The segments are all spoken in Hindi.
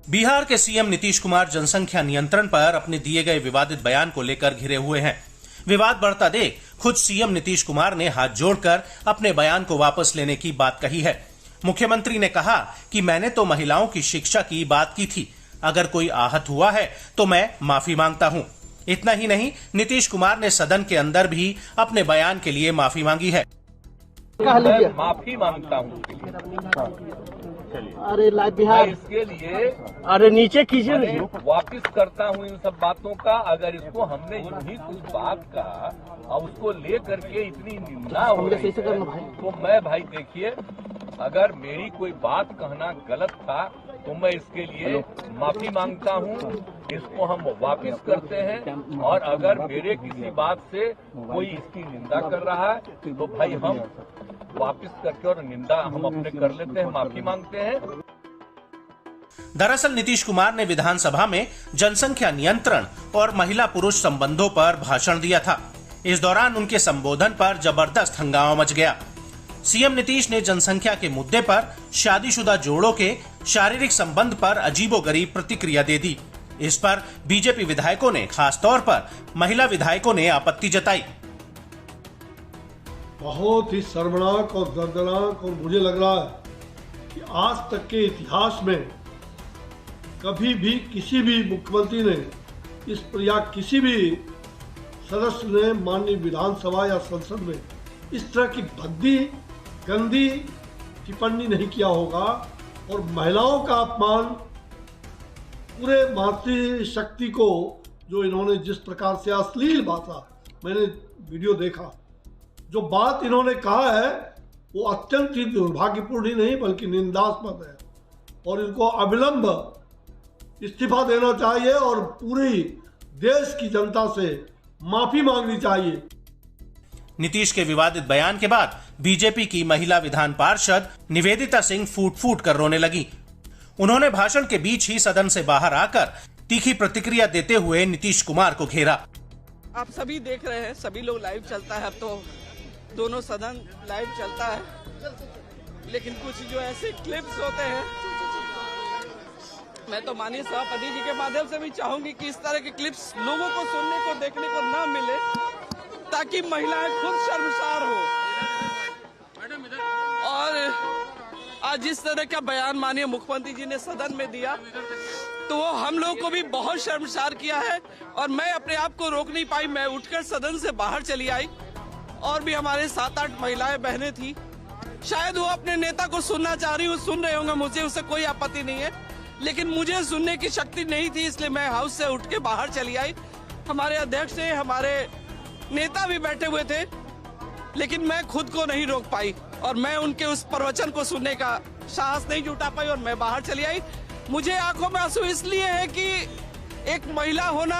बिहार के सीएम नीतीश कुमार जनसंख्या नियंत्रण पर अपने दिए गए विवादित बयान को लेकर घिरे हुए हैं। विवाद बढ़ता देख खुद सीएम नीतीश कुमार ने हाथ जोड़कर अपने बयान को वापस लेने की बात कही है। मुख्यमंत्री ने कहा कि मैंने तो महिलाओं की शिक्षा की बात की थी, अगर कोई आहत हुआ है तो मैं माफी मांगता हूं। इतना ही नहीं, नीतीश कुमार ने सदन के अंदर भी अपने बयान के लिए माफी मांगी है। मैं माफी मांगता हूं। अरे लाइव बिहार इसके लिए अरे नीचे कीजिए, वापिस करता हूं इन सब बातों का। अगर इसको हमने यूं ही कुछ बात कहा और उसको ले करके इतनी निंदा हो रही है, तो मैं भाई देखिए, अगर मेरी कोई बात कहना गलत था तो मैं इसके लिए माफी मांगता हूं। इसको हम वापिस करते हैं और अगर मेरे किसी बात से कोई इसकी निंदा कर रहा है तो भाई हम वापिस करके और निंदा हम अपने कर लेते हैं, माफी मांगते हैं। दरअसल नीतीश कुमार ने विधानसभा में जनसंख्या नियंत्रण और महिला पुरुष संबंधों पर भाषण दिया था। इस दौरान उनके संबोधन पर जबरदस्त हंगामा मच गया। सीएम नीतीश ने जनसंख्या के मुद्दे पर शादीशुदा जोड़ों के शारीरिक संबंध पर अजीबोगरीब प्रतिक्रिया दे दी। इस पर बीजेपी विधायकों ने, खासतौर पर महिला विधायकों ने आपत्ति जताई। बहुत ही शर्मनाक और दर्दनाक, और मुझे लग रहा है कि आज तक के इतिहास में कभी भी किसी भी मुख्यमंत्री ने इस पर या किसी भी सदस्य ने माननीय विधानसभा या संसद में इस तरह की भद्दी गंदी टिप्पणी नहीं किया होगा। और महिलाओं का अपमान, पूरे मातृशक्ति को जो इन्होंने जिस प्रकार से अश्लील भाषा, मैंने वीडियो देखा, जो बात इन्होंने कहा है वो अत्यंत ही दुर्भाग्यपूर्ण ही नहीं बल्कि निंदास्पद है और इनको अविलंब इस्तीफा देना चाहिए और पूरी देश की जनता से माफी मांगनी चाहिए। नीतीश के विवादित बयान के बाद बीजेपी की महिला विधान पार्षद निवेदिता सिंह फूट फूट कर रोने लगी। उन्होंने भाषण के बीच ही सदन से बाहर आकर तीखी प्रतिक्रिया देते हुए नीतीश कुमार को घेरा। आप सभी देख रहे हैं, सभी लोग लाइव चलता है, अब तो दोनों सदन लाइव चलता है, लेकिन कुछ जो ऐसे क्लिप्स होते हैं, मैं तो माननीय सभापति जी के माध्यम से भी चाहूंगी कि इस तरह के क्लिप्स लोगों को सुनने को, देखने को ना मिले, ताकि महिलाएं खुद शर्मसार हो। और आज जिस तरह का बयान माननीय मुख्यमंत्री जी ने सदन में दिया तो वो हम लोग को भी बहुत शर्मसार किया है और मैं अपने आप को रोक नहीं पाई। मैं उठकर सदन से बाहर चली आई और भी हमारे 7-8 महिलाएं बहनें थी। शायद वो अपने नेता को सुनना चाह रही, वो सुन रहे होंगे, मुझे उससे कोई आपत्ति नहीं है, लेकिन मुझे सुनने की शक्ति नहीं थी, इसलिए मैं हाउस से उठ के बाहर चली आई। हमारे अध्यक्ष थे, हमारे नेता भी बैठे हुए थे, लेकिन मैं खुद को नहीं रोक पाई और मैं उनके उस प्रवचन को सुनने का साहस नहीं जुटा पाई और मैं बाहर चली आई। मुझे आंखों में आंसू इसलिए है कि एक महिला होना,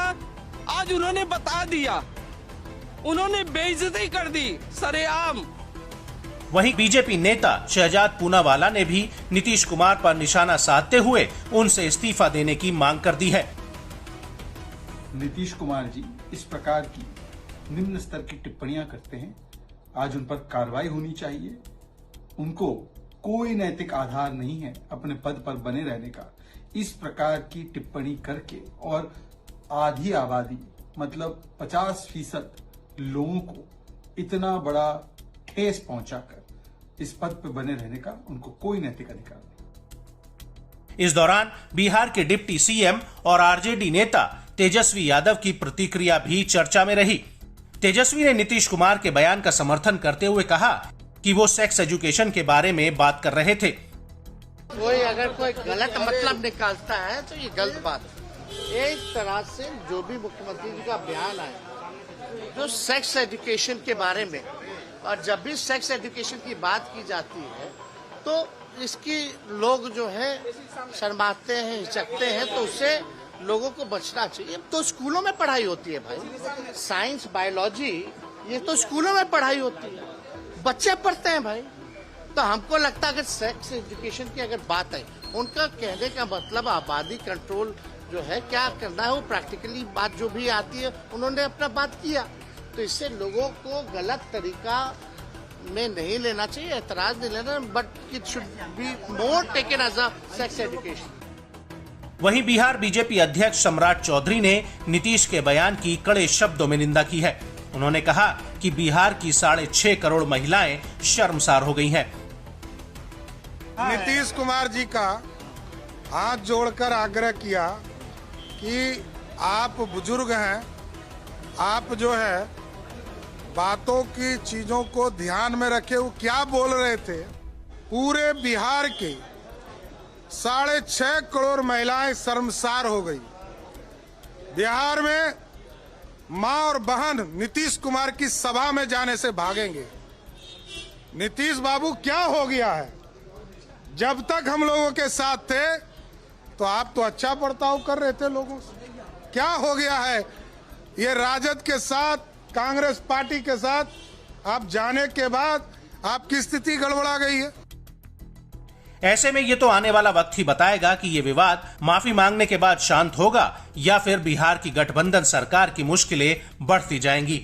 आज उन्होंने बता दिया, उन्होंने बेइज्जती कर दी सरेआम। वहीं बीजेपी नेता शहजाद पूनावाला ने भी नीतीश कुमार पर निशाना साधते हुए उनसे इस्तीफा देने की मांग कर दी है। नीतीश कुमार जी इस प्रकार की निम्न स्तर की टिप्पणियां करते हैं, आज उन पर कार्रवाई होनी चाहिए। उनको कोई नैतिक आधार नहीं है अपने पद पर बने रहने का। इस प्रकार की टिप्पणी करके और आधी आबादी मतलब 50% लोगों को इतना बड़ा ठेस पहुंचाकर इस पद पर बने रहने का उनको कोई नैतिक अधिकार नहीं। इस दौरान बिहार के डिप्टी सीएम और आरजेडी नेता तेजस्वी यादव की प्रतिक्रिया भी चर्चा में रही। तेजस्वी ने नीतीश कुमार के बयान का समर्थन करते हुए कहा कि वो सेक्स एजुकेशन के बारे में बात कर रहे थे। कोई अगर कोई गलत मतलब निकालता है तो ये गलत बात है। एक तरह से जो भी मुख्यमंत्री जी का बयान आया जो सेक्स एजुकेशन के बारे में, और जब भी सेक्स एजुकेशन की बात की जाती है तो इसकी लोग जो है शर्माते हैं, हिचकते हैं, तो उससे लोगों को बचना चाहिए। तो स्कूलों में पढ़ाई होती है भाई, साइंस, बायोलॉजी, ये तो स्कूलों में पढ़ाई होती है, बच्चे पढ़ते हैं भाई। तो हमको लगता है कि सेक्स एजुकेशन की अगर बात है, उनका कहने का मतलब आबादी कंट्रोल जो है क्या करना है, वो प्रैक्टिकली बात जो भी आती है उन्होंने अपना बात किया। तो इससे लोगों को गलत तरीका में नहीं लेना चाहिए, एतराज नहीं लेना, but it should be more taken as a sex education. वहीं बिहार बीजेपी अध्यक्ष सम्राट चौधरी ने नीतीश के बयान की कड़े शब्दों में निंदा की है। उन्होंने कहा कि बिहार की 6.5 करोड़ महिलाएं शर्मसार हो गई हैं। नीतीश कुमार जी का हाथ जोड़कर आग्रह किया कि आप बुजुर्ग हैं, आप जो है बातों की चीजों को ध्यान में रखे। वो क्या बोल रहे थे, पूरे बिहार के 6.5 करोड़ महिलाएं शर्मसार हो गई। बिहार में मां और बहन नीतीश कुमार की सभा में जाने से भागेंगे। नीतीश बाबू क्या हो गया है? जब तक हम लोगों के साथ थे तो आप तो अच्छा बर्ताव कर रहे थे लोगों से। क्या हो गया है? ये राजद के साथ, कांग्रेस पार्टी के साथ आप जाने के बाद आपकी स्थिति गड़बड़ा गई है। ऐसे में ये तो आने वाला वक्त ही बताएगा कि ये विवाद माफी मांगने के बाद शांत होगा या फिर बिहार की गठबंधन सरकार की मुश्किलें बढ़ती जाएंगी।